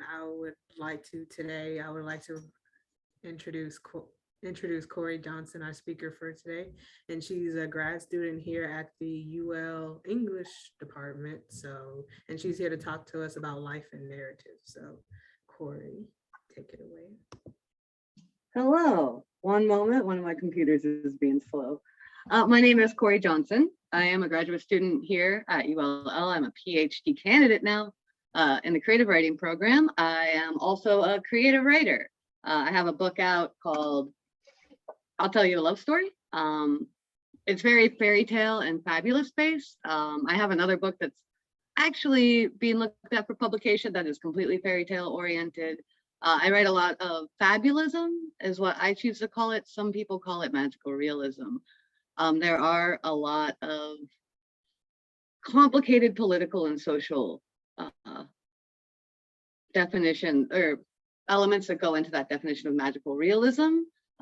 I would like to today, I would like to introduce introduce Couri Johnson, our speaker for today. And she's a grad student here at the UL English department. So, and she's here to talk to us about life and narrative. So, Couri, take it away. Hello. One moment, one of my computers is being slow. My name is Couri Johnson. I am a graduate student here at ULL. I'm a PhD candidate now in the creative writing program. I am also a creative writer. I have a book out called I'll Tell You a Love Story. It's very fairy tale and fabulous based. I have another book that's actually being looked at for publication that is completely fairy tale oriented. I write a lot of fabulism is what I choose to call it. Some people call it magical realism. There are a lot of complicated political and social definition or elements that go into that definition of magical realism,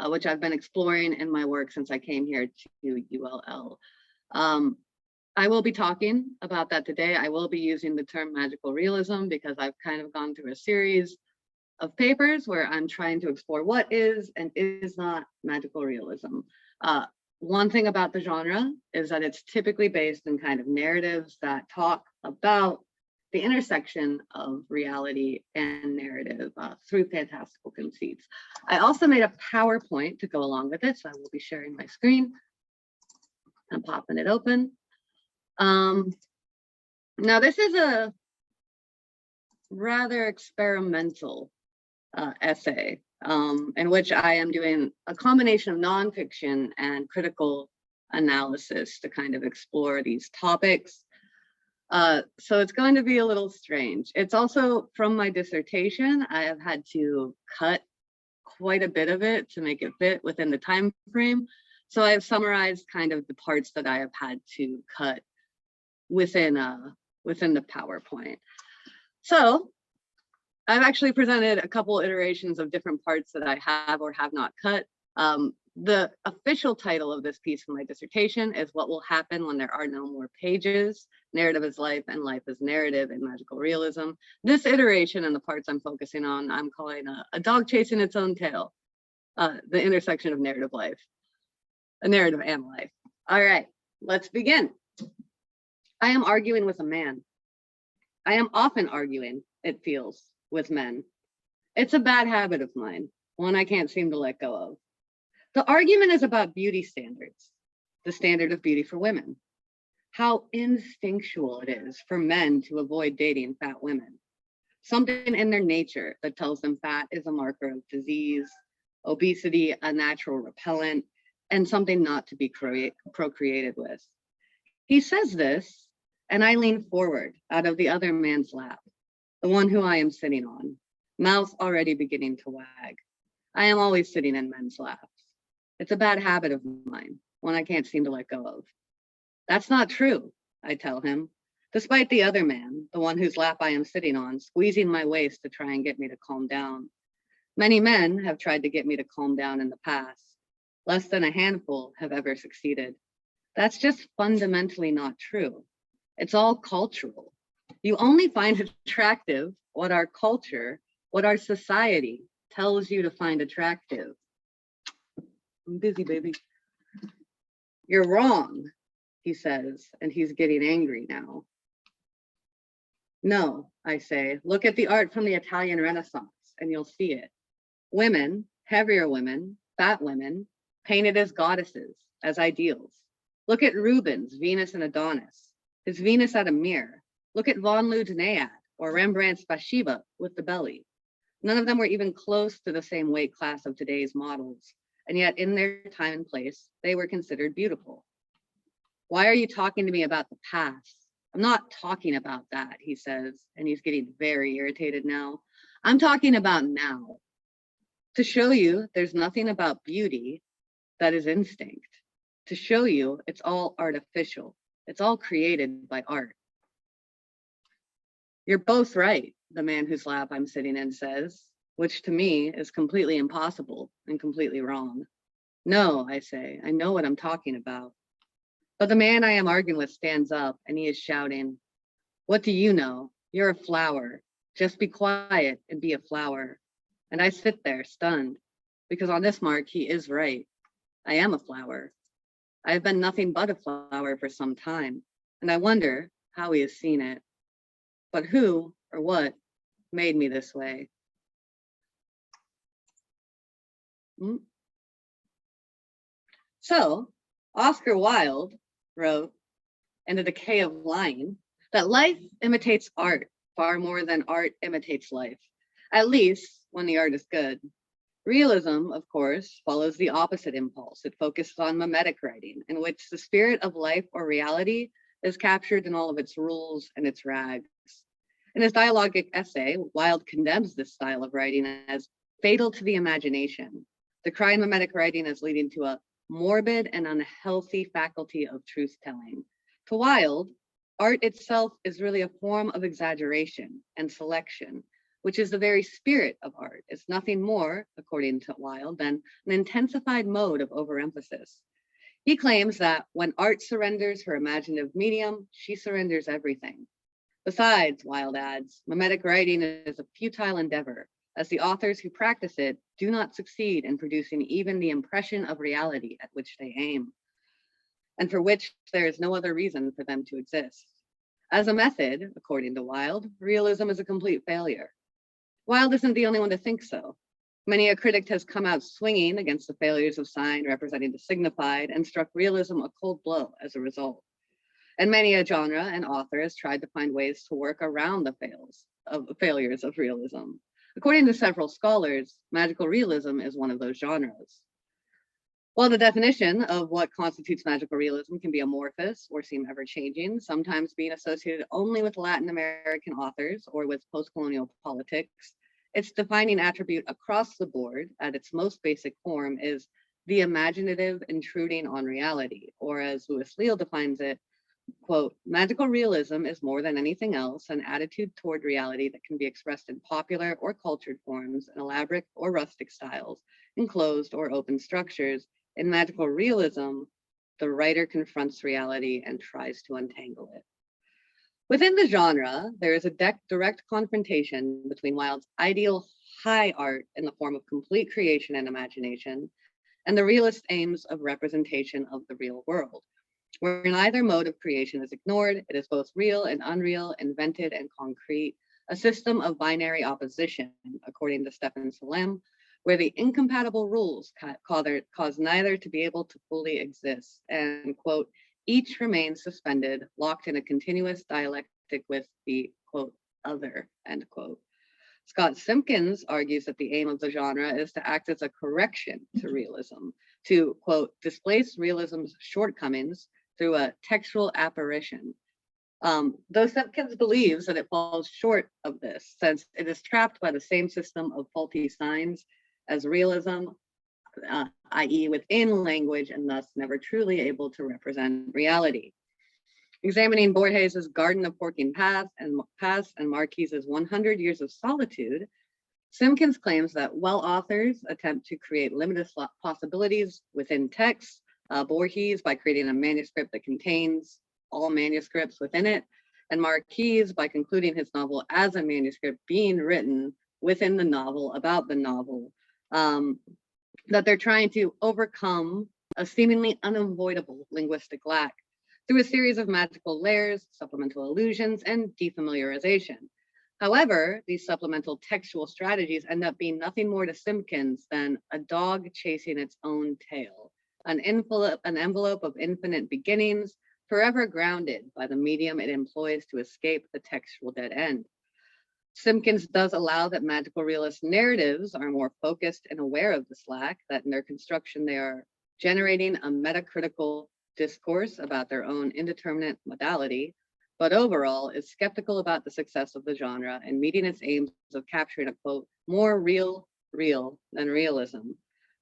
which I've been exploring in my work since I came here to ULL. I will be talking about that today. I will be using the term magical realism because I've kind of gone through a series of papers where I'm trying to explore what is and is not magical realism. One thing about the genre is that it's typically based in kind of narratives that talk about the intersection of reality and narrative through fantastical conceits. I also made a PowerPoint to go along with it, so I will be sharing my screen. I'm popping it open. Now this is a rather experimental essay in which I am doing a combination of nonfiction and critical analysis to kind of explore these topics. So it's going to be a little strange. It's also from my dissertation. I have had to cut quite a bit of it to make it fit within the time frame. So I've summarized kind of the parts that I have had to cut within the PowerPoint. So I've actually presented a couple iterations of different parts that I have or have not cut. The official title of this piece for my dissertation is What Will Happen When There Are No More Pages, Narrative is Life and Life is Narrative in Magical Realism. This iteration and the parts I'm focusing on, I'm calling a dog chasing its own tail, the intersection of narrative life, a narrative and life. All right, let's begin. I am arguing with a man. I am often arguing, it feels, with men. It's a bad habit of mine, one I can't seem to let go of. The argument is about beauty standards, the standard of beauty for women. How instinctual it is for men to avoid dating fat women. Something in their nature that tells them fat is a marker of disease, obesity, a natural repellent, and something not to be procreated with. He says this, and I lean forward out of the other man's lap, the one who I am sitting on, mouth already beginning to wag. I am always sitting in men's laps. It's a bad habit of mine, one I can't seem to let go of. That's not true, I tell him, despite the other man, the one whose lap I am sitting on, squeezing my waist to try and get me to calm down. Many men have tried to get me to calm down in the past. Less than a handful have ever succeeded. That's just fundamentally not true. It's all cultural. You only find attractive what our culture, what our society tells you to find attractive. I'm busy, baby. You're wrong, he says, and he's getting angry now. No, I say, look at the art from the Italian Renaissance and you'll see it. Women, heavier women, fat women, painted as goddesses, as ideals. Look at Rubens' Venus and Adonis, his Venus at a mirror. Look at von Leeuw's Naiad or Rembrandt's Bathsheba with the belly. None of them were even close to the same weight class of today's models, and yet in their time and place, they were considered beautiful. Why are you talking to me about the past? I'm not talking about that, he says, and he's getting very irritated now. I'm talking about now. To show you there's nothing about beauty that is instinct. To show you it's all artificial. It's all created by art. You're both right, the man whose lap I'm sitting in says, which to me is completely impossible and completely wrong. No, I say, I know what I'm talking about. But the man I am arguing with stands up and he is shouting, what do you know? You're a flower, Just be quiet and be a flower. And I sit there stunned, because on this mark, he is right. I am a flower. I have been nothing but a flower for some time, and I wonder how he has seen it. But who or what made me this way? So, Oscar Wilde wrote in The Decay of Lying that life imitates art far more than art imitates life, at least when the art is good. Realism, of course, follows the opposite impulse. It focuses on mimetic writing, in which the spirit of life or reality is captured in all of its rules and its rags. In his dialogic essay, Wilde condemns this style of writing as fatal to the imagination, decrying mimetic writing as leading to a morbid and unhealthy faculty of truth-telling. To Wilde, art itself is really a form of exaggeration and selection, which is the very spirit of art. It's nothing more, according to Wilde, than an intensified mode of overemphasis. He claims that when art surrenders her imaginative medium, she surrenders everything. Besides, Wilde adds, mimetic writing is a futile endeavor, as the authors who practice it do not succeed in producing even the impression of reality at which they aim, and for which there is no other reason for them to exist. As a method, according to Wilde, realism is a complete failure. Wilde isn't the only one to think so. Many a critic has come out swinging against the failures of sign representing the signified and struck realism a cold blow as a result. And many a genre and author has tried to find ways to work around the failures of realism. According to several scholars, magical realism is one of those genres. While the definition of what constitutes magical realism can be amorphous or seem ever-changing, sometimes being associated only with Latin American authors or with post-colonial politics, its defining attribute across the board at its most basic form is the imaginative intruding on reality, or as Louis Leal defines it, quote, magical realism is more than anything else an attitude toward reality that can be expressed in popular or cultured forms, in elaborate or rustic styles, in closed or open structures. In magical realism, the writer confronts reality and tries to untangle it. Within the genre, there is a direct confrontation between Wilde's ideal high art in the form of complete creation and imagination, and the realist aims of representation of the real world, where neither mode of creation is ignored. It is both real and unreal, invented and concrete, a system of binary opposition, according to Stephen Salem, where the incompatible rules cause neither to be able to fully exist, and, quote, each remains suspended, locked in a continuous dialectic with the, quote, other, end quote. Scott Simpkins argues that the aim of the genre is to act as a correction to realism, to, quote, displace realism's shortcomings through a textual apparition. Though Simpkins believes that it falls short of this, since it is trapped by the same system of faulty signs as realism, i.e. within language, and thus never truly able to represent reality. Examining Borges's Garden of Forking Paths and Marquise's 100 Years of Solitude, Simpkins claims that while authors attempt to create limitless possibilities within texts, Borges by creating a manuscript that contains all manuscripts within it, and Marquise by concluding his novel as a manuscript being written within the novel about the novel, that they're trying to overcome a seemingly unavoidable linguistic lack through a series of magical layers, supplemental allusions, and defamiliarization. However, these supplemental textual strategies end up being nothing more to Simpkins than a dog chasing its own tail, an envelope of infinite beginnings, forever grounded by the medium it employs to escape the textual dead end. Simpkins does allow that magical realist narratives are more focused and aware of this lack, that in their construction they are generating a metacritical discourse about their own indeterminate modality, but overall is skeptical about the success of the genre and meeting its aims of capturing a, quote, more real than realism,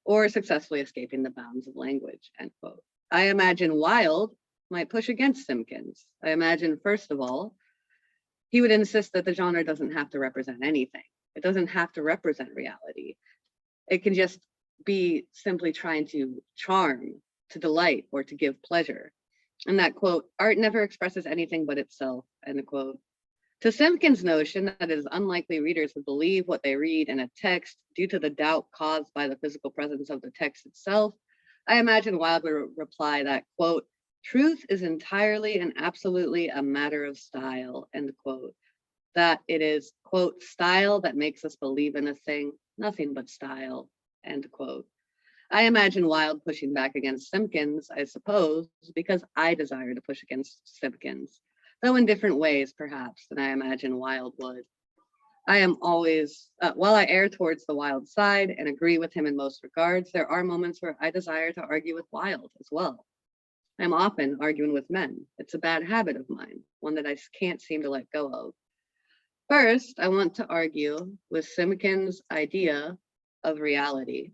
or successfully escaping the bounds of language, end quote. I imagine Wilde might push against Simpkins. I imagine, first of all, he would insist that the genre doesn't have to represent anything. It doesn't have to represent reality. It can just be simply trying to charm, to delight, or to give pleasure. And that, quote, art never expresses anything but itself, end quote. To Simpkins' notion that it is unlikely readers would believe what they read in a text due to the doubt caused by the physical presence of the text itself, I imagine Wilde would reply that, quote, truth is entirely and absolutely a matter of style, end quote. That it is, quote, style that makes us believe in a thing, nothing but style, end quote. I imagine Wilde pushing back against Simpkins, I suppose, because I desire to push against Simpkins, though in different ways, perhaps, than I imagine Wilde would. I am always, while I err towards the Wilde side and agree with him in most regards, there are moments where I desire to argue with Wilde as well. I'm often arguing with men. It's a bad habit of mine, one that I can't seem to let go of. First, I want to argue with Simpkins' idea of reality.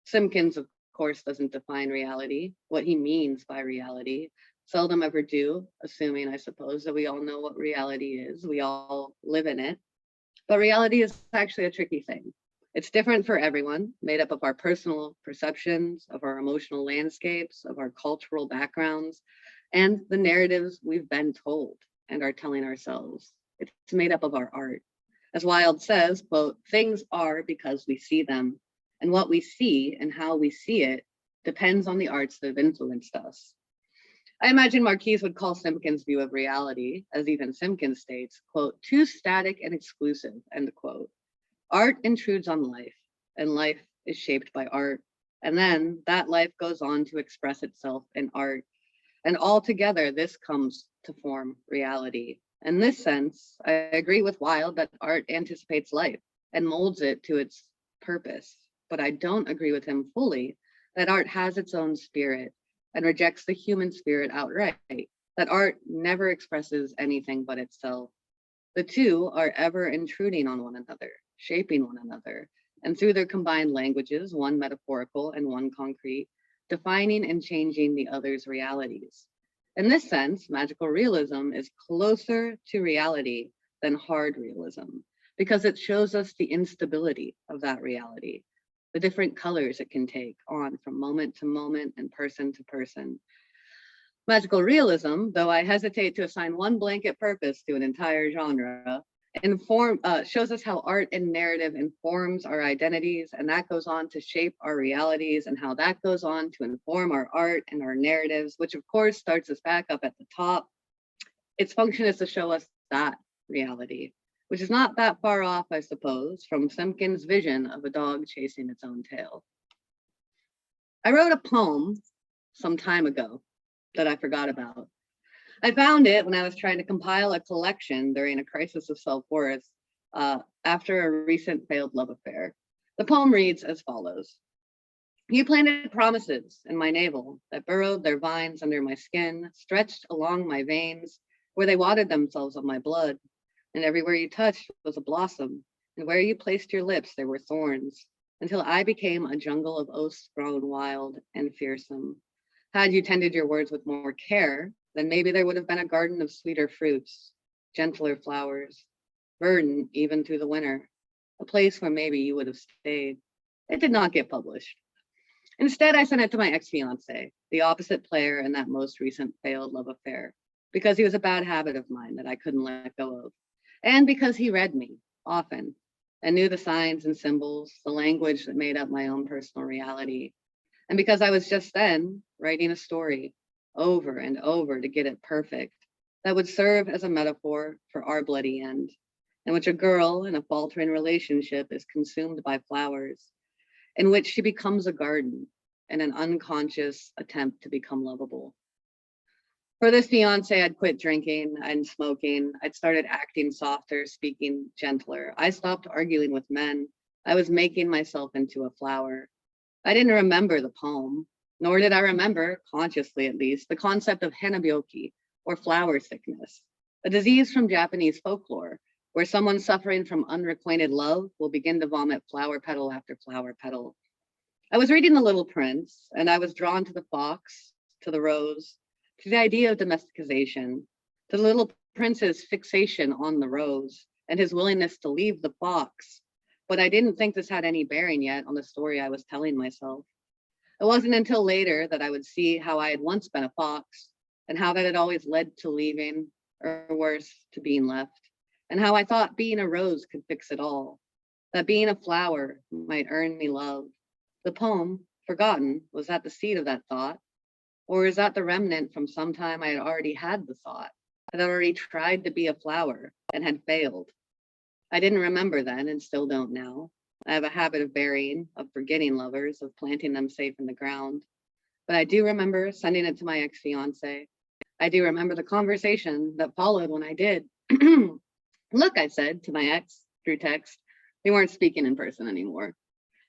Simpkins, of course, doesn't define reality, what he means by reality. Seldom ever do, assuming, I suppose, that we all know what reality is. We all live in it. But reality is actually a tricky thing. It's different for everyone, made up of our personal perceptions, of our emotional landscapes, of our cultural backgrounds, and the narratives we've been told and are telling ourselves. It's made up of our art. As Wilde says, quote, things are because we see them, and what we see and how we see it depends on the arts that have influenced us. I imagine Marquise would call Simpkins' view of reality, as even Simpkins states, quote, too static and exclusive, end quote. Art intrudes on life, and life is shaped by art. And then that life goes on to express itself in art. And altogether, this comes to form reality. In this sense, I agree with Wilde that art anticipates life and molds it to its purpose. But I don't agree with him fully that art has its own spirit and rejects the human spirit outright, that art never expresses anything but itself. The two are ever intruding on one another, shaping one another, and through their combined languages, one metaphorical and one concrete, defining and changing the other's realities. In this sense, magical realism is closer to reality than hard realism, because it shows us the instability of that reality, the different colors it can take on from moment to moment and person to person. Magical realism, though I hesitate to assign one blanket purpose to an entire genre, shows us how art and narrative informs our identities, and that goes on to shape our realities, and how that goes on to inform our art and our narratives, which of course starts us back up at the top. Its function is to show us that reality, which is not that far off, I suppose, from Simpkins' vision of a dog chasing its own tail. I wrote a poem some time ago that I forgot about. I found it when I was trying to compile a collection during a crisis of self-worth after a recent failed love affair. The poem reads as follows. You planted promises in my navel that burrowed their vines under my skin, stretched along my veins, where they watered themselves on my blood. And everywhere you touched was a blossom, and where you placed your lips there were thorns, until I became a jungle of oaths grown wild and fearsome. Had you tended your words with more care, then maybe there would have been a garden of sweeter fruits, gentler flowers, verdant even through the winter, a place where maybe you would have stayed. It did not get published. Instead, I sent it to my ex-fiance, the opposite player in that most recent failed love affair, because he was a bad habit of mine that I couldn't let go of, and because he read me often and knew the signs and symbols, the language that made up my own personal reality, and because I was just then writing a story over and over to get it perfect that would serve as a metaphor for our bloody end, in which a girl in a faltering relationship is consumed by flowers, in which she becomes a garden in an unconscious attempt to become lovable. For this fiance, I'd quit drinking and smoking. I'd started acting softer, speaking gentler. I stopped arguing with men. I was making myself into a flower. I didn't remember the poem, nor did I remember, consciously at least, the concept of hanabyoki, or flower sickness, a disease from Japanese folklore, where someone suffering from unrequited love will begin to vomit flower petal after flower petal. I was reading The Little Prince, and I was drawn to the fox, to the rose, to the idea of domestication, to the Little Prince's fixation on the rose, and his willingness to leave the fox. But I didn't think this had any bearing yet on the story I was telling myself. It wasn't until later that I would see how I had once been a fox, and how that had always led to leaving, or worse, to being left. and how I thought being a rose could fix it all, that being a flower might earn me love. The poem, Forgotten, was that the seed of that thought? Or is that the remnant from some time I had already had the thought, had already tried to be a flower and had failed? I didn't remember then and still don't now. I have a habit of burying, of forgetting lovers, of planting them safe in the ground. But I do remember sending it to my ex-fiance. I do remember the conversation that followed when I did. Look, I said to my ex through text. We weren't speaking in person anymore.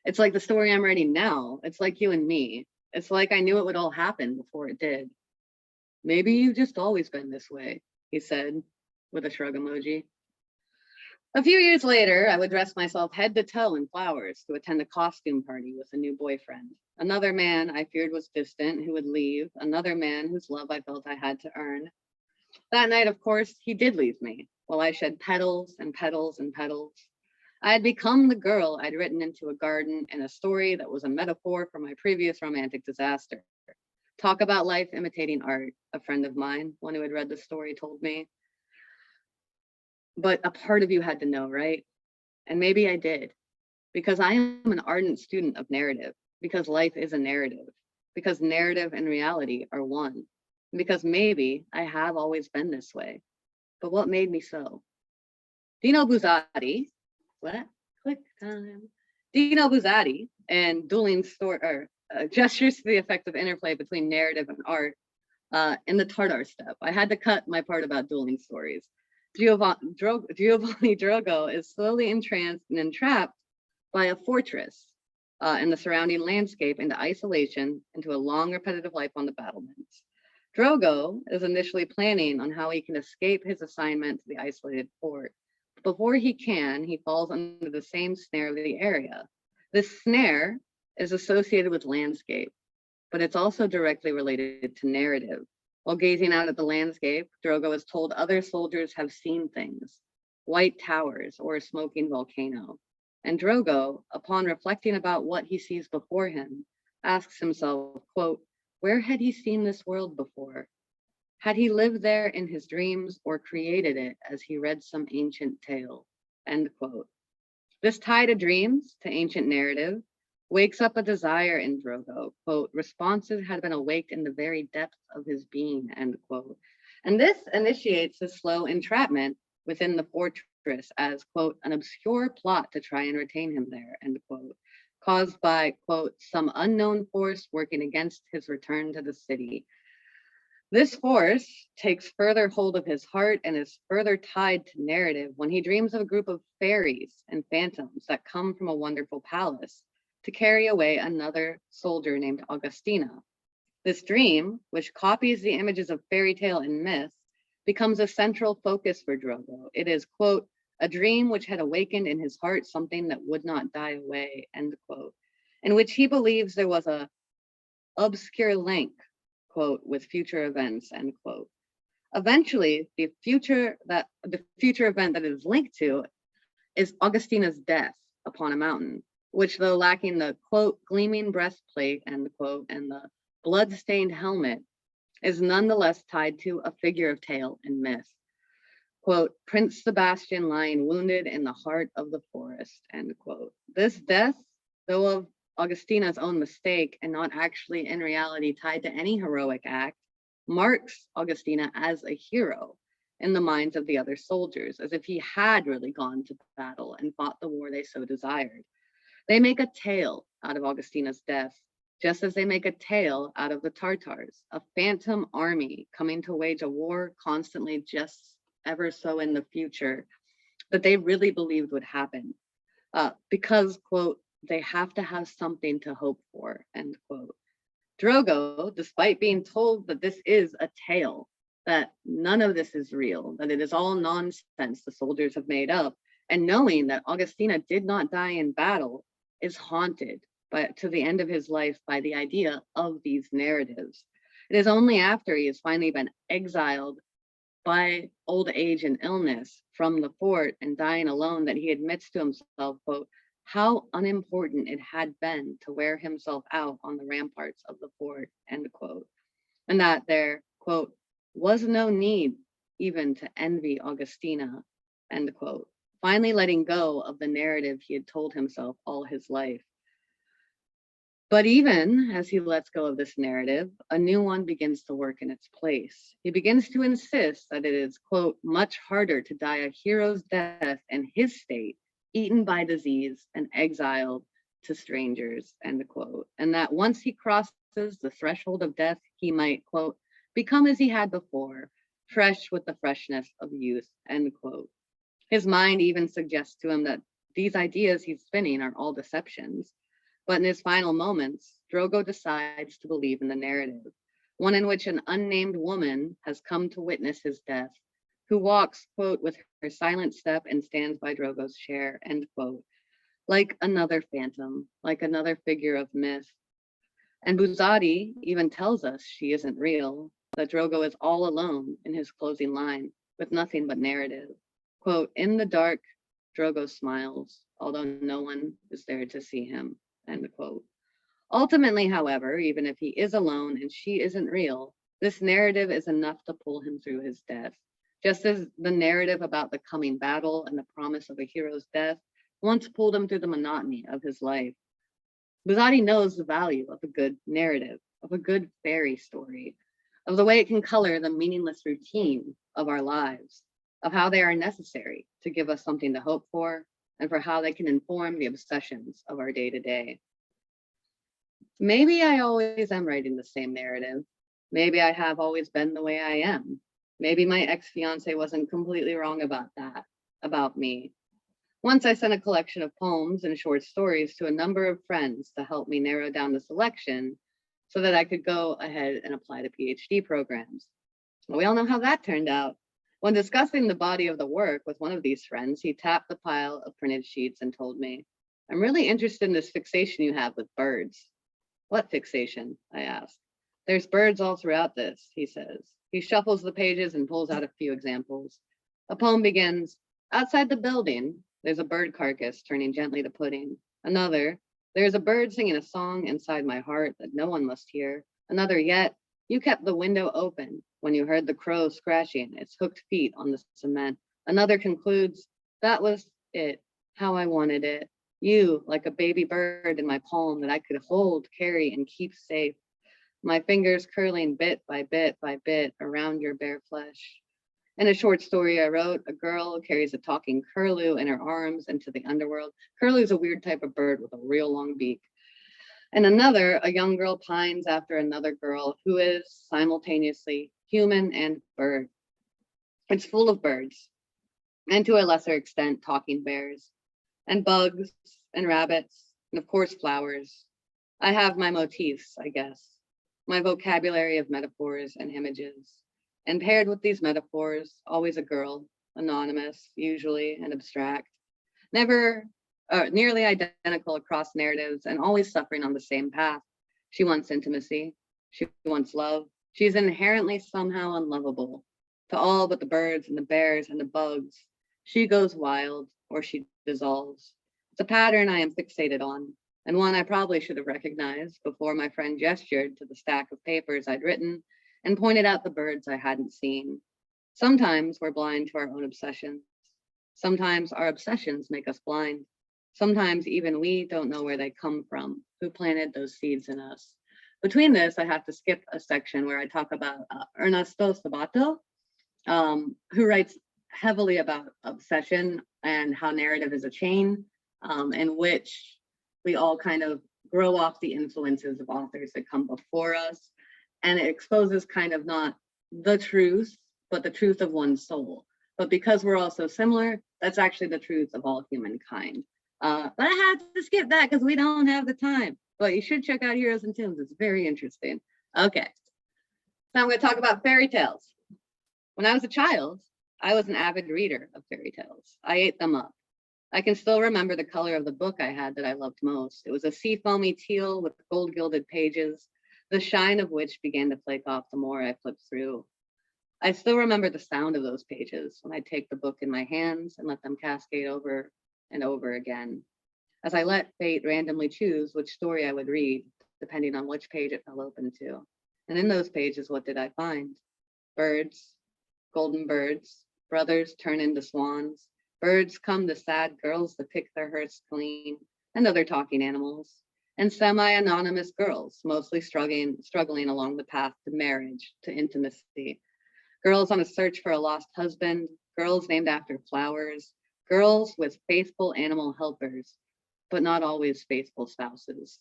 It's like the story I'm writing now. It's like you and me. It's like I knew it would all happen before it did. Maybe you've just always been this way, he said with a shrug emoji. A few years later, I would dress myself head to toe in flowers to attend a costume party with a new boyfriend. Another man I feared was distant who would leave, another man whose love I felt I had to earn. That night, of course, he did leave me, while I shed petals and petals and petals. I had become the girl I'd written into a garden in a story that was a metaphor for my previous romantic disaster. Talk about life imitating art, a friend of mine, one who had read the story, told me. But a part of you had to know, right? And maybe I did, because I am an ardent student of narrative, because life is a narrative, because narrative and reality are one, because maybe I have always been this way. But what made me so? Dino Buzzati, what? Click time. Dino Buzzati and dueling story or gestures to the effect of interplay between narrative and art in the Tartar step. I had to cut my part about dueling stories. Giovanni Drogo is slowly entranced and entrapped by a fortress and the surrounding landscape into isolation, into a long repetitive life on the battlements. Drogo is initially planning on how he can escape his assignment to the isolated fort. Before he can, he falls under the same snare of the area. This snare is associated with landscape, but it's also directly related to narrative. While gazing out at the landscape, Drogo is told other soldiers have seen things, white towers or a smoking volcano. And Drogo, upon reflecting about what he sees before him, asks himself, quote, where had he seen this world before? Had he lived there in his dreams or created it as he read some ancient tale? End quote. This tie to dreams, to ancient narrative, wakes up a desire in Drogo. Quote, responses had been awaked in the very depths of his being, end quote. And this initiates a slow entrapment within the fortress as, quote, an obscure plot to try and retain him there, end quote, caused by, quote, some unknown force working against his return to the city. This force takes further hold of his heart and is further tied to narrative when he dreams of a group of fairies and phantoms that come from a wonderful palace to carry away another soldier named Augustina. This dream, which copies the images of fairy tale and myth, becomes a central focus for Drogo. It is, quote, a dream which had awakened in his heart something that would not die away, end quote, in which he believes there was a obscure link, quote, with future events, end quote. Eventually, the future event that it is linked to is Augustina's death upon a mountain, which, though lacking the, quote, gleaming breastplate, end quote, and the blood-stained helmet, is nonetheless tied to a figure of tale and myth. Quote, Prince Sebastian lying wounded in the heart of the forest, end quote. This death, though of Augustina's own mistake and not actually in reality tied to any heroic act, marks Augustina as a hero in the minds of the other soldiers, as if he had really gone to battle and fought the war they so desired. They make a tale out of Augustina's death, just as they make a tale out of the Tartars, a phantom army coming to wage a war constantly just ever so in the future that they really believed would happen. Because, quote, they have to have something to hope for, end quote. Drogo, despite being told that this is a tale, that none of this is real, that it is all nonsense the soldiers have made up, and knowing that Augustina did not die in battle, is haunted to the end of his life by the idea of these narratives. It is only after he has finally been exiled by old age and illness from the fort and dying alone that he admits to himself, quote, how unimportant it had been to wear himself out on the ramparts of the fort, end quote. And that there, quote, was no need even to envy Augustina, end quote. Finally letting go of the narrative he had told himself all his life. But even as he lets go of this narrative, a new one begins to work in its place. He begins to insist that it is, quote, much harder to die a hero's death in his state, eaten by disease and exiled to strangers, end quote. And that once he crosses the threshold of death, he might, quote, become as he had before, fresh with the freshness of youth, end quote. His mind even suggests to him that these ideas he's spinning are all deceptions. But in his final moments, Drogo decides to believe in the narrative, one in which an unnamed woman has come to witness his death, who walks, quote, with her silent step and stands by Drogo's chair, end quote, like another phantom, like another figure of myth. And Buzati even tells us she isn't real, that Drogo is all alone in his closing line, with nothing but narrative. Quote, in the dark, Drogo smiles, although no one is there to see him. End quote. Ultimately, however, even if he is alone and she isn't real, this narrative is enough to pull him through his death. Just as the narrative about the coming battle and the promise of a hero's death once pulled him through the monotony of his life. Buzati knows the value of a good narrative, of a good fairy story, of the way it can color the meaningless routine of our lives, of how they are necessary to give us something to hope for, and for how they can inform the obsessions of our day-to-day. Maybe I always am writing the same narrative. Maybe I have always been the way I am. Maybe my ex-fiance wasn't completely wrong about that, about me. Once I sent a collection of poems and short stories to a number of friends to help me narrow down the selection so that I could go ahead and apply to PhD programs. Well, we all know how that turned out. When discussing the body of the work with one of these friends, he tapped the pile of printed sheets and told me, I'm really interested in this fixation you have with birds. What fixation? I asked. There's birds all throughout this, he says. He shuffles the pages and pulls out a few examples. A poem begins, outside the building, there's a bird carcass turning gently to pudding. Another, there's a bird singing a song inside my heart that no one must hear. Another yet, you kept the window open when you heard the crow scratching its hooked feet on the cement. Another concludes, that was it, how I wanted it. You, like a baby bird in my palm that I could hold, carry, and keep safe. My fingers curling bit by bit by bit around your bare flesh. In a short story I wrote, a girl carries a talking curlew in her arms into the underworld. Curlew is a weird type of bird with a real long beak. And another, a young girl pines after another girl who is simultaneously human and bird. It's full of birds, and to a lesser extent, talking bears, and bugs, and rabbits, and of course, flowers. I have my motifs, I guess, my vocabulary of metaphors and images. And paired with these metaphors, always a girl, anonymous, usually, and abstract, nearly identical across narratives and always suffering on the same path. She wants intimacy. She wants love. She's inherently somehow unlovable to all but the birds and the bears and the bugs. She goes wild or she dissolves. It's a pattern I am fixated on, and one I probably should have recognized before my friend gestured to the stack of papers I'd written and pointed out the birds I hadn't seen. Sometimes we're blind to our own obsessions. Sometimes our obsessions make us blind. Sometimes even we don't know where they come from, who planted those seeds in us. Between this, I have to skip a section where I talk about Ernesto Sabato, who writes heavily about obsession and how narrative is a chain in which we all kind of grow off the influences of authors that come before us. And it exposes kind of not the truth, but the truth of one's soul. But because we're all so similar, that's actually the truth of all humankind. But I had to skip that because we don't have the time. But you should check out Heroes and Tombs. It's very interesting. Okay, so I'm going to talk about fairy tales. When I was a child, I was an avid reader of fairy tales. I ate them up. I can still remember the color of the book I had that I loved most. It was a seafoamy teal with gold gilded pages, the shine of which began to flake off the more I flipped through. I still remember the sound of those pages when I'd take the book in my hands and let them cascade over and over again, as I let fate randomly choose which story I would read, depending on which page it fell open to. And in those pages, what did I find? Birds, golden birds, brothers turn into swans, Birds come to sad girls to pick their hearths clean, and other talking animals, and semi-anonymous girls, mostly struggling along the path to marriage, to intimacy. Girls on a search for a lost husband, girls named after flowers, girls with faithful animal helpers, but not always faithful spouses.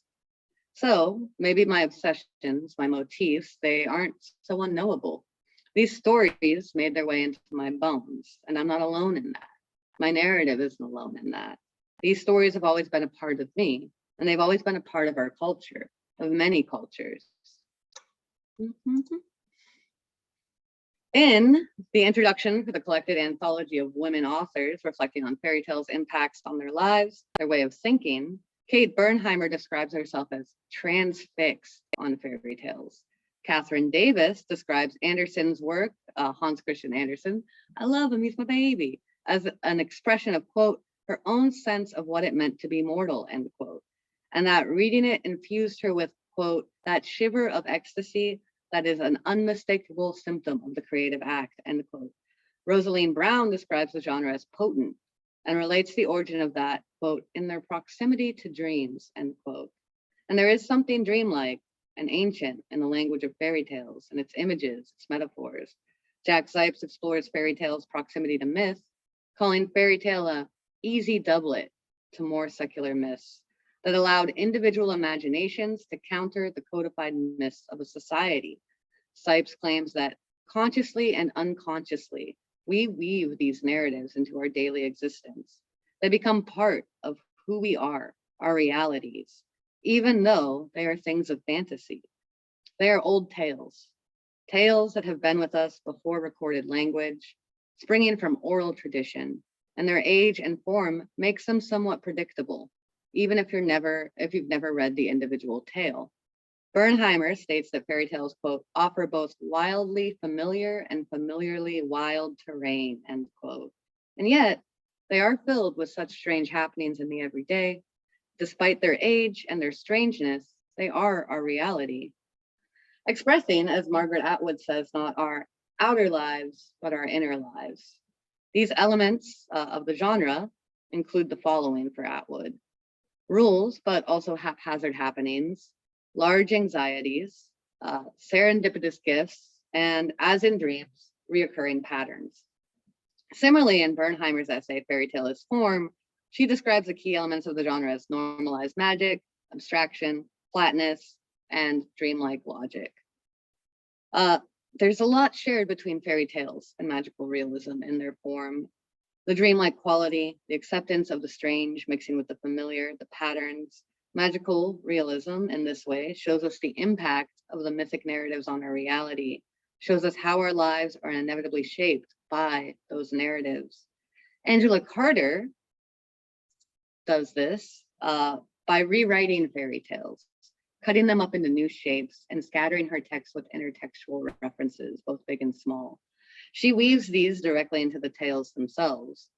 So maybe my obsessions, my motifs, they aren't so unknowable. These stories made their way into my bones, and I'm not alone in that. My narrative isn't alone in that. These stories have always been a part of me, and they've always been a part of our culture, of many cultures. In the introduction for the collected anthology of women authors reflecting on fairy tales' impacts on their lives, their way of thinking, Kate Bernheimer describes herself as transfixed on fairy tales. Catherine Davis describes Andersen's work, Hans Christian Andersen, I love him, he's my baby, as an expression of, quote, her own sense of what it meant to be mortal, end quote. And that reading it infused her with, quote, that shiver of ecstasy that is an unmistakable symptom of the creative act, end quote. Rosaline Brown describes the genre as potent and relates the origin of that, quote, in their proximity to dreams, end quote. And there is something dreamlike and ancient in the language of fairy tales and its images, its metaphors. Jack Zipes explores fairy tales' proximity to myth, calling fairy tale a easy doublet to more secular myths that allowed individual imaginations to counter the codified myths of a society. Zipes claims that consciously and unconsciously, we weave these narratives into our daily existence. They become part of who we are, our realities, even though they are things of fantasy. They are old tales, tales that have been with us before recorded language, springing from oral tradition, and their age and form makes them somewhat predictable, even if you've never read the individual tale. Bernheimer states that fairy tales, quote, offer both wildly familiar and familiarly wild terrain, end quote. And yet, they are filled with such strange happenings in the everyday. Despite their age and their strangeness, they are our reality. Expressing, as Margaret Atwood says, not our outer lives, but our inner lives. These elements of the genre include the following for Atwood: rules, but also haphazard happenings, large anxieties, serendipitous gifts, and as in dreams, reoccurring patterns. Similarly, in Bernheimer's essay, Fairy Tale as Form, she describes the key elements of the genre as normalized magic, abstraction, flatness, and dreamlike logic. There's a lot shared between fairy tales and magical realism in their form. The dreamlike quality, the acceptance of the strange mixing with the familiar, the patterns. Magical realism in this way shows us the impact of the mythic narratives on our reality, shows us how our lives are inevitably shaped by those narratives. Angela Carter does this by rewriting fairy tales, cutting them up into new shapes and scattering her text with intertextual references, both big and small. She weaves these directly into the tales themselves.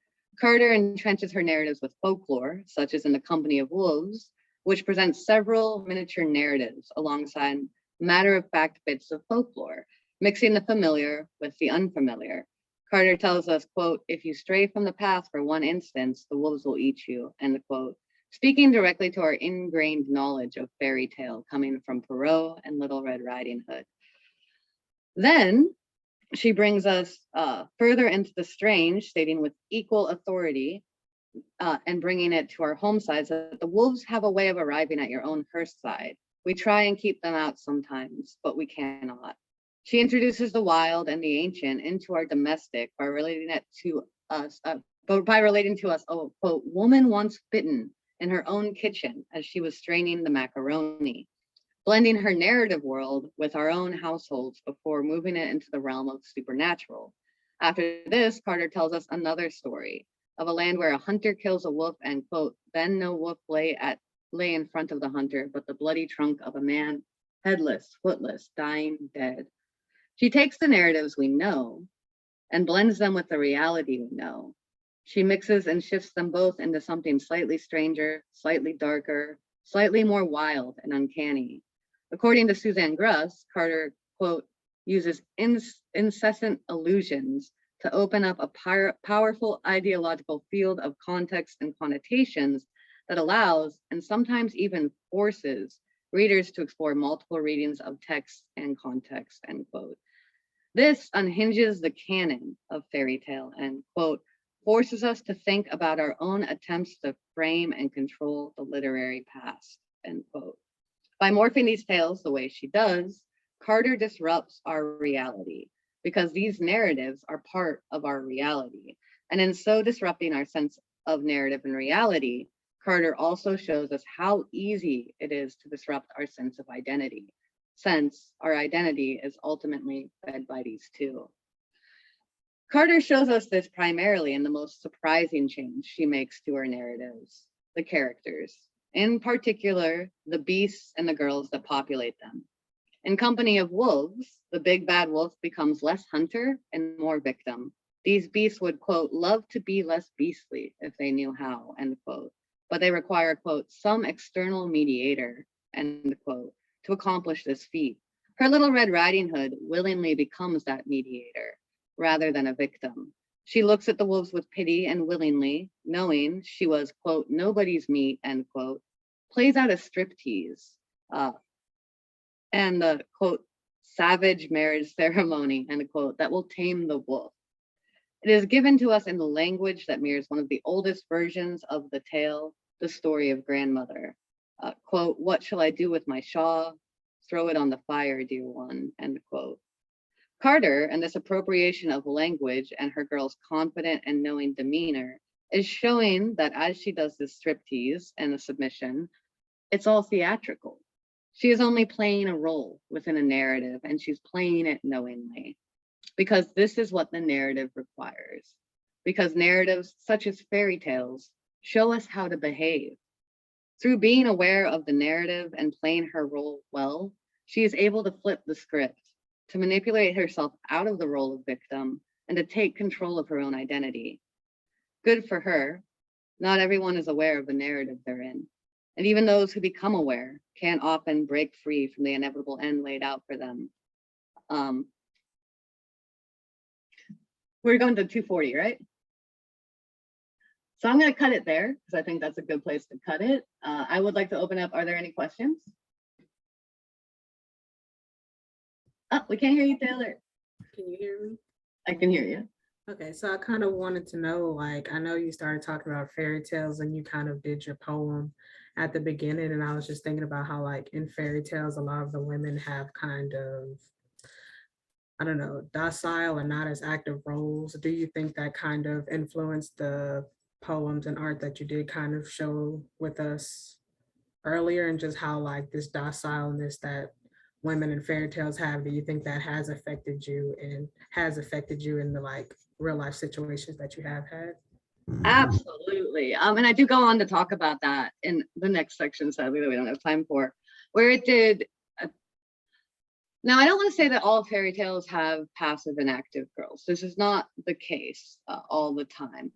Carter entrenches her narratives with folklore, such as in The Company of Wolves, which presents several miniature narratives alongside matter-of-fact bits of folklore, mixing the familiar with the unfamiliar. Carter tells us, quote, if you stray from the path for one instance, the wolves will eat you, end quote, speaking directly to our ingrained knowledge of fairy tale coming from Perrault and Little Red Riding Hood. Then she brings us further into the strange, stating with equal authority and bringing it to our home sides that the wolves have a way of arriving at your own hearth side. We try and keep them out sometimes, but we cannot. She introduces the wild and the ancient into our domestic by relating to us, oh, quote, woman once bitten in her own kitchen as she was straining the macaroni, blending her narrative world with our own households before moving it into the realm of supernatural. After this, Carter tells us another story of a land where a hunter kills a wolf and, quote, then no wolf lay in front of the hunter, but the bloody trunk of a man, headless, footless, dying, dead. She takes the narratives we know and blends them with the reality we know. She mixes and shifts them both into something slightly stranger, slightly darker, slightly more wild and uncanny. According to Suzanne Gruss, Carter, quote, uses incessant allusions to open up a powerful ideological field of context and connotations that allows, and sometimes even forces, readers to explore multiple readings of text and context, end quote. This unhinges the canon of fairy tale and, quote, forces us to think about our own attempts to frame and control the literary past, end quote. By morphing these tales the way she does, Carter disrupts our reality because these narratives are part of our reality. And in so disrupting our sense of narrative and reality, Carter also shows us how easy it is to disrupt our sense of identity, since our identity is ultimately fed by these two. Carter shows us this primarily in the most surprising change she makes to her narratives, the characters, in particular, the beasts and the girls that populate them. In company of wolves, the big bad wolf becomes less hunter and more victim. These beasts would, quote, love to be less beastly if they knew how, end quote. But they require, quote, some external mediator, end quote, to accomplish this feat. Her Little Red Riding Hood willingly becomes that mediator rather than a victim. She looks at the wolves with pity and willingly, knowing she was, quote, nobody's meat, end quote, plays out a striptease and the, quote, savage marriage ceremony, end quote, that will tame the wolf. It is given to us in the language that mirrors one of the oldest versions of the tale, the story of grandmother. Quote, what shall I do with my shawl? Throw it on the fire, dear one, end quote. Carter and this appropriation of language and her girl's confident and knowing demeanor is showing that as she does this striptease and the submission, it's all theatrical. She is only playing a role within a narrative, and she's playing it knowingly, because this is what the narrative requires. Because narratives such as fairy tales show us how to behave. Through being aware of the narrative and playing her role well, she is able to flip the script, to manipulate herself out of the role of victim, and to take control of her own identity. Good for her. Not everyone is aware of the narrative they're in. And even those who become aware can't often break free from the inevitable end laid out for them. We're going to 240, right? So I'm going to cut it there because I think that's a good place to cut it. I would like to open up. Are there any questions? Oh, we can't hear you, Taylor. Can you hear me? I can hear you. Okay, so I kind of wanted to know, like, I know you started talking about fairy tales and you kind of did your poem at the beginning, and I was just thinking about how, like, in fairy tales, a lot of the women have kind of, I don't know, docile and not as active roles. Do you think that kind of influenced the poems and art that you did kind of show with us earlier, and just how, like, this docileness that women in fairy tales have, do you think that has affected you and has affected you in the, like, real life situations that you have had? Absolutely. And I do go on to talk about that in the next section, sadly, that we don't have time for, where it did. Now, I don't want to say that all fairy tales have passive and active girls. This is not the case all the time.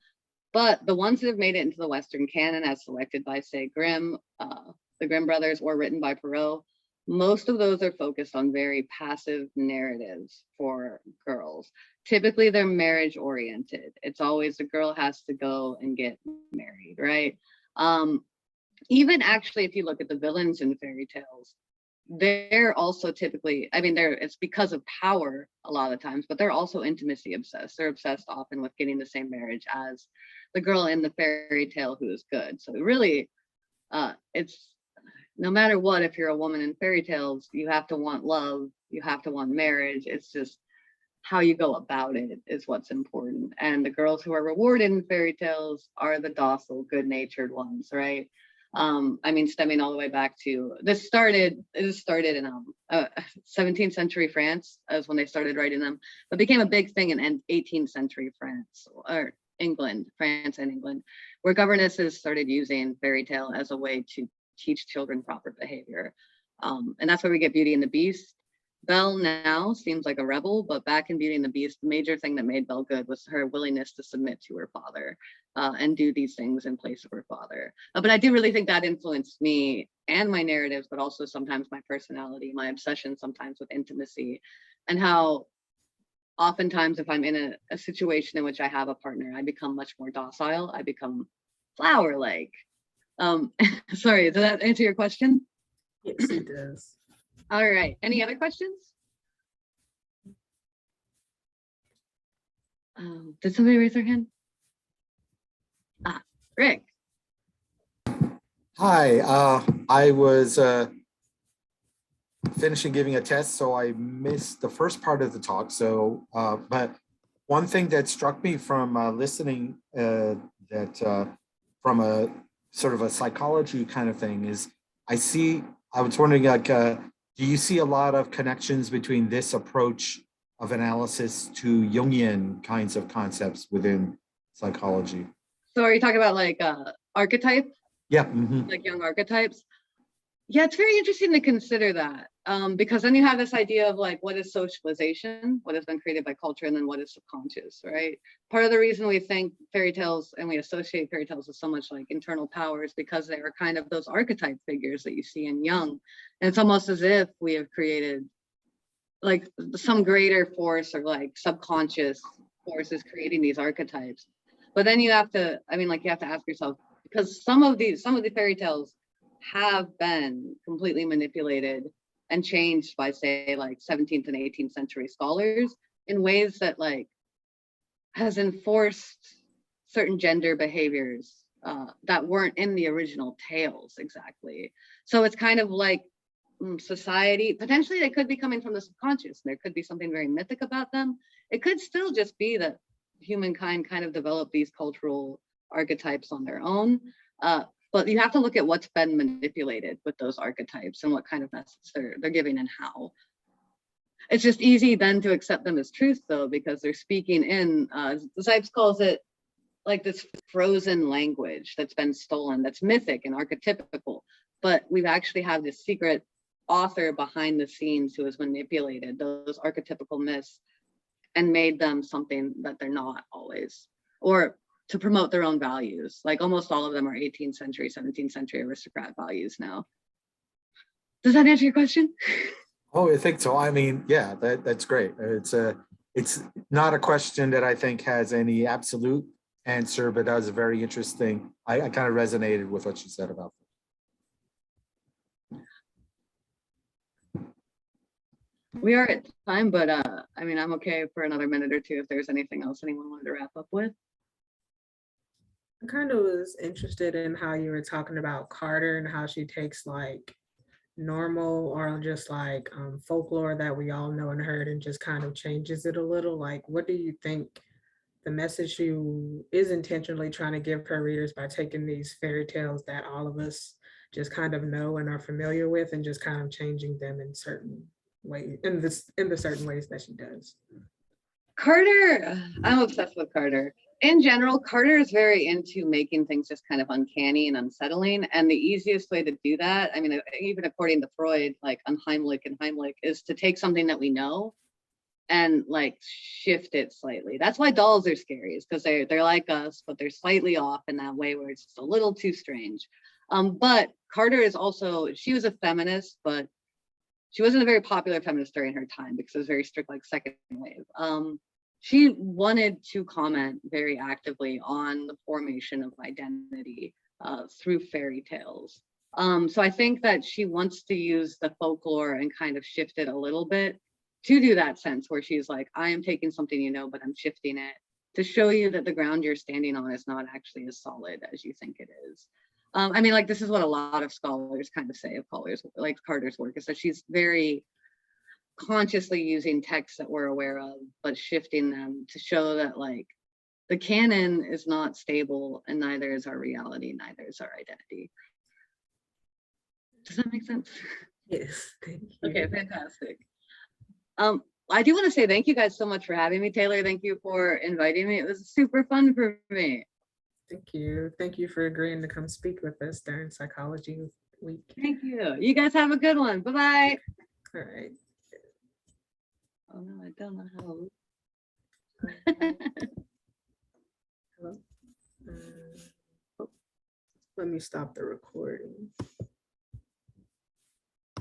But the ones that have made it into the Western canon as selected by, say, Grimm, the Grimm brothers, or written by Perrault, most of those are focused on very passive narratives for girls. Typically, they're marriage oriented. It's always the girl has to go and get married, right? Even actually, if you look at the villains in fairy tales, they're also typically, I mean, it's because of power a lot of times, but they're also intimacy obsessed. They're obsessed often with getting the same marriage as the girl in the fairy tale who is good. So really, it's no matter what, if you're a woman in fairy tales, you have to want love, you have to want marriage. It's just how you go about it is what's important. And the girls who are rewarded in fairy tales are the docile, good-natured ones, right? I mean, stemming all the way back to it started in 17th century France as when they started writing them, but became a big thing in 18th century France or England, France and England, where governesses started using fairy tale as a way to teach children proper behavior. And that's where we get Beauty and the Beast. Belle now seems like a rebel, but back in Beauty and the Beast, the major thing that made Belle good was her willingness to submit to her father and do these things in place of her father. But I do really think that influenced me and my narratives, but also sometimes my personality, my obsession sometimes with intimacy, and how oftentimes if I'm in a situation in which I have a partner, I become much more docile. I become flower-like. Sorry, does that answer your question? Yes, it does. All right. Any other questions? Did somebody raise their hand? Ah, Rick. Hi, I was finishing giving a test, so I missed the first part of the talk. So, but one thing that struck me from listening from a sort of a psychology kind of thing is I was wondering, like, do you see a lot of connections between this approach of analysis to Jungian kinds of concepts within psychology? So are you talking about like archetype, Yeah. Mhm. like young archetypes? Yeah, it's very interesting to consider that, because then you have this idea of like, what is socialization, what has been created by culture, and then what is subconscious, right? Part of the reason we think fairy tales and we associate fairy tales with so much like internal power is because they are kind of those archetype figures that you see in Jung. And it's almost as if we have created like some greater force or like subconscious forces creating these archetypes. But then you have to, I mean, like you have to ask yourself, because some of the fairy tales have been completely manipulated and changed by, say, like 17th and 18th century scholars in ways that like has enforced certain gender behaviors that weren't in the original tales exactly. So it's kind of like society, potentially they could be coming from the subconscious. There could be something very mythic about them. It could still just be that humankind kind of developed these cultural archetypes on their own. But you have to look at what's been manipulated with those archetypes and what kind of message they're giving and how. It's just easy then to accept them as truth, though, because they're speaking in, Zipes calls it like this frozen language that's been stolen, that's mythic and archetypical. But we've actually have this secret author behind the scenes who has manipulated those archetypical myths and made them something that they're not always, or to promote their own values. Like almost all of them are 18th century, 17th century aristocrat values now. Does that answer your question? Oh, I think so. I mean, yeah, that's great. It's not a question that I think has any absolute answer, but that was a very interesting. I kind of resonated with what you said about that. We are at time, but I mean, I'm okay for another minute or two if there's anything else anyone wanted to wrap up with. I kind of was interested in how you were talking about Carter and how she takes like normal or just like folklore that we all know and heard and just kind of changes it a little. Like, what do you think the message she is intentionally trying to give her readers by taking these fairy tales that all of us just kind of know and are familiar with and just kind of changing them in certain ways, in the certain ways that she does? Carter, I'm obsessed with Carter. In general, Carter is very into making things just kind of uncanny and unsettling. And the easiest way to do that, I mean, even according to Freud, like Unheimlich and Heimlich, is to take something that we know and like shift it slightly. That's why dolls are scary, is because they're like us, but they're slightly off in that way where it's just a little too strange. But Carter is also, she was a feminist, but she wasn't a very popular feminist during her time because it was very strict, like second wave. She wanted to comment very actively on the formation of identity through fairy tales. So I think that she wants to use the folklore and kind of shift it a little bit to do that sense where she's like, I am taking something you know, but I'm shifting it to show you that the ground you're standing on is not actually as solid as you think it is. I mean, like, this is what a lot of scholars kind of say of Carter's work, is that she's very consciously using texts that we're aware of, but shifting them to show that like the canon is not stable and neither is our reality, neither is our identity. Does that make sense? Yes, thank you. Okay, fantastic. I do want to say thank you guys so much for having me, Taylor. Thank you for inviting me. It was super fun for me. Thank you. Thank you for agreeing to come speak with us during Psychology Week. Thank you. You guys have a good one. Bye-bye. All right. Oh no, I don't know how. Hello? Let me stop the recording.